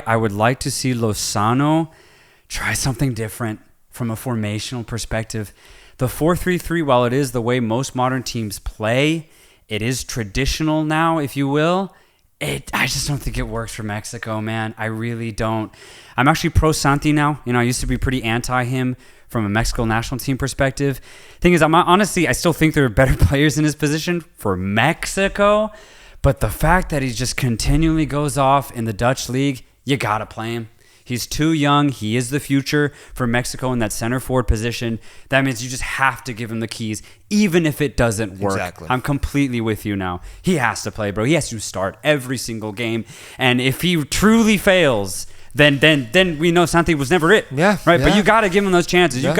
I would like to see Lozano try something different from a formational perspective. The 4-3-3, while it is the way most modern teams play, it is traditional now, if you will. I just don't think it works for Mexico, man. I really don't. I'm actually pro Santi now. I used to be pretty anti him from a Mexico national team perspective. Thing is, I still think there are better players in his position for Mexico. But the fact that he just continually goes off in the Dutch league, you got to play him. He's too young. He is the future for Mexico in that center forward position. That means you just have to give him the keys, even if it doesn't work. Exactly. I'm completely with you now. He has to play, bro. He has to start every single game. And if he truly fails, then we know Santi was never it. Yeah. Right? Yeah. But you got to give him those chances. Yeah.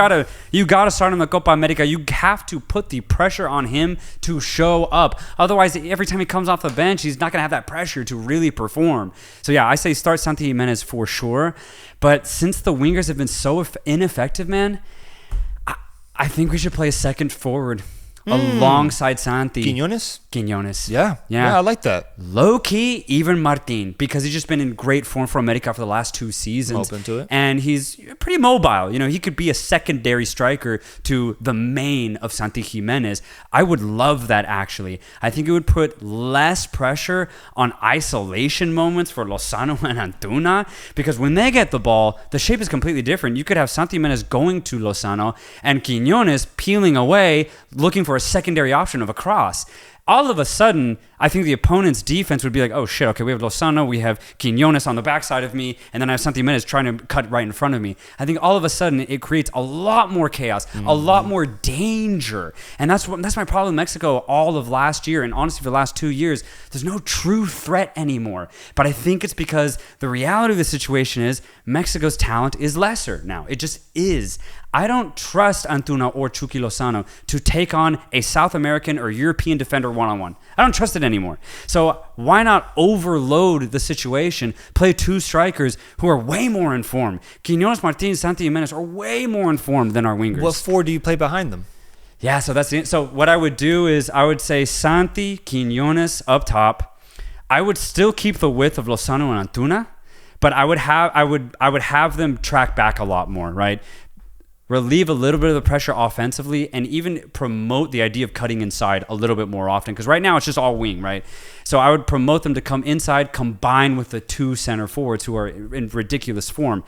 You got to start him in the Copa America. You have to put the pressure on him to show up. Otherwise, every time he comes off the bench, he's not going to have that pressure to really perform. So yeah, I say start Santi Jimenez for sure. But since the wingers have been so ineffective, man, I think we should play a second forward alongside Santi. Quiñones? Yeah. Yeah, I like that. Low-key, even Martin, because he's just been in great form for America for the last 2 seasons. Open to it. And he's pretty mobile. He could be a secondary striker to the main of Santi Jimenez. I would love that, actually. I think it would put less pressure on isolation moments for Lozano and Antuna, because when they get the ball, the shape is completely different. You could have Santi Jimenez going to Lozano and Quiñones peeling away, looking for a secondary option of a cross. All of a sudden, I think the opponent's defense would be like, oh shit, okay, we have Lozano, we have Quiñones on the backside of me, and then I have Santi Jimenez trying to cut right in front of me. I think all of a sudden it creates a lot more chaos, a lot more danger. And that's my problem with Mexico all of last year, and honestly for the last 2 years. There's no true threat anymore. But I think it's because the reality of the situation is Mexico's talent is lesser now. It just is. I don't trust Antuna or Chucky Lozano to take on a South American or European defender one-on-one. I don't trust it anymore. So why not overload the situation, play 2 strikers who are way more informed. Quiñones, Martins, Santi Jimenez are way more informed than our wingers. What 4 do you play behind them? Yeah, so what I would do is I would say Santi, Quiñones up top. I would still keep the width of Lozano and Antuna, but I would have them track back a lot more, right? Relieve a little bit of the pressure offensively, and even promote the idea of cutting inside a little bit more often, because right now it's just all wing, right? So I would promote them to come inside, combine with the 2 center forwards who are in ridiculous form.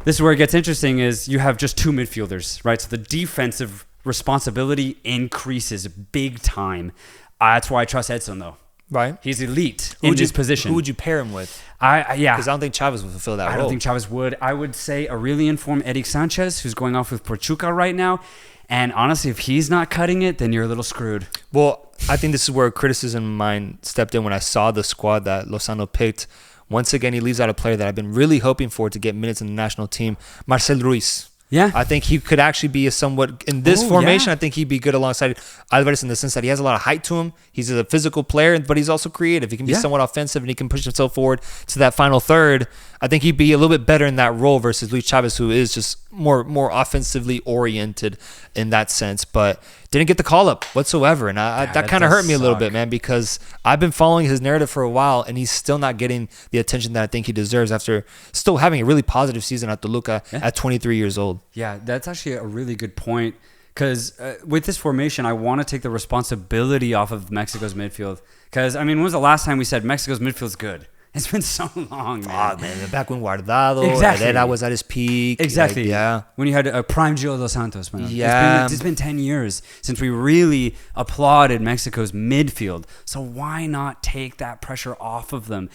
This is where it gets interesting, is you have just 2 midfielders, right? So the defensive responsibility increases big time. That's why I trust Edson, though. Right. He's elite in this position. Who would you pair him with? Yeah. Because I don't think Chavez would fulfill that role. I don't think Chavez would. I would say a really informed Eric Sanchez, who's going off with Pachuca right now. And honestly, if he's not cutting it, then you're a little screwed. Well, I think this is where criticism of mine stepped in when I saw the squad that Lozano picked. Once again, he leaves out a player that I've been really hoping for to get minutes in the national team, Marcel Ruiz. Yeah. I think he could actually be in this formation, I think he'd be good alongside Alvarez in the sense that he has a lot of height to him. He's a physical player, but he's also creative. He can be somewhat offensive, and he can push himself forward to that final third. I think he'd be a little bit better in that role versus Luis Chavez, who is just more offensively oriented in that sense, but didn't get the call up whatsoever. And that kind of hurt me a little bit, man, because I've been following his narrative for a while, and he's still not getting the attention that I think he deserves after still having a really positive season at Toluca at 23 years old. Yeah, that's actually a really good point, because with this formation, I want to take the responsibility off of Mexico's midfield. Because, when was the last time we said Mexico's midfield's good? It's been so long, man. Oh, man, back when Guardado, exactly. Herrera was at his peak. Exactly. Like, yeah. When you had a prime Gio dos Santos, man. Yeah. It's been 10 years since we really applauded Mexico's midfield. So why not take that pressure off of them?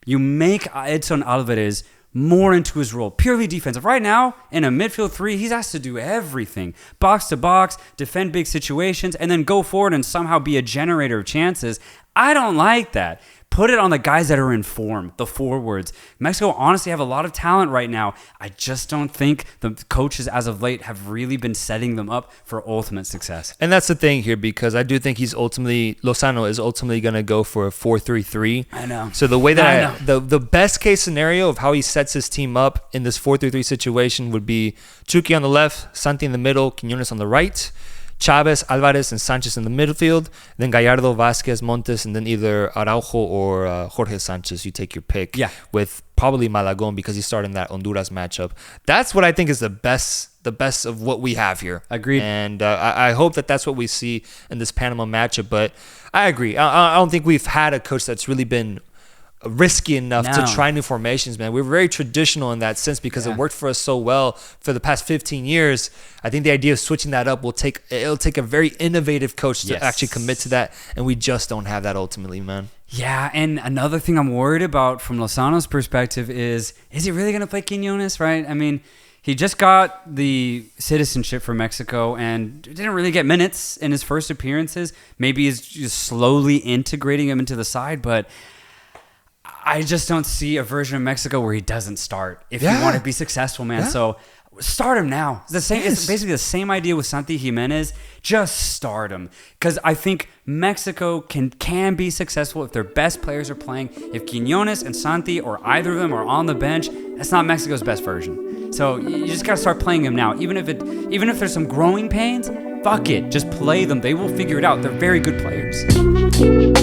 You make Edson Alvarez more into his role, purely defensive. Right now, in a midfield 3, he's asked to do everything. Box to box, defend big situations, and then go forward and somehow be a generator of chances. I don't like that. Put it on the guys that are in form, the forwards. Mexico honestly have a lot of talent right now. I just don't think the coaches as of late have really been setting them up for ultimate success. And that's the thing here, because I do think Lozano is ultimately going to go for a 4-3-3. I know. So the way that the best case scenario of how he sets his team up in this 4-3-3 situation would be Chucky on the left, Santi in the middle, Quiñones on the right. Chavez, Alvarez, and Sanchez in the midfield. Then Gallardo, Vasquez, Montes, and then either Araujo or Jorge Sanchez. You take your pick. Yeah. With probably Malagon because he's starting that Honduras matchup. That's what I think is the best of what we have here. Agreed. And I hope that's what we see in this Panama matchup. But I agree. I don't think we've had a coach that's really been risky enough to try new formations, man. We're very traditional in that sense because it worked for us so well for the past 15 years. I think the idea of switching that up it'll take a very innovative coach to actually commit to that, and we just don't have that ultimately, man. Yeah, and another thing I'm worried about from Lozano's perspective is he really going to play Quiñones, right? I mean, he just got the citizenship for Mexico and didn't really get minutes in his first appearances. Maybe he's just slowly integrating him into the side, but I just don't see a version of Mexico where he doesn't start if you want to be successful, man. So start him now. It's the same. Yes. It's basically the same idea with Santi Jimenez. Just start him, because I think Mexico can be successful if their best players are playing. If Quiñones and Santi or either of them are on the bench, that's not Mexico's best version. So you just gotta start playing them now, even if there's some growing pains. Fuck it, just play them. They will figure it out. They're very good players.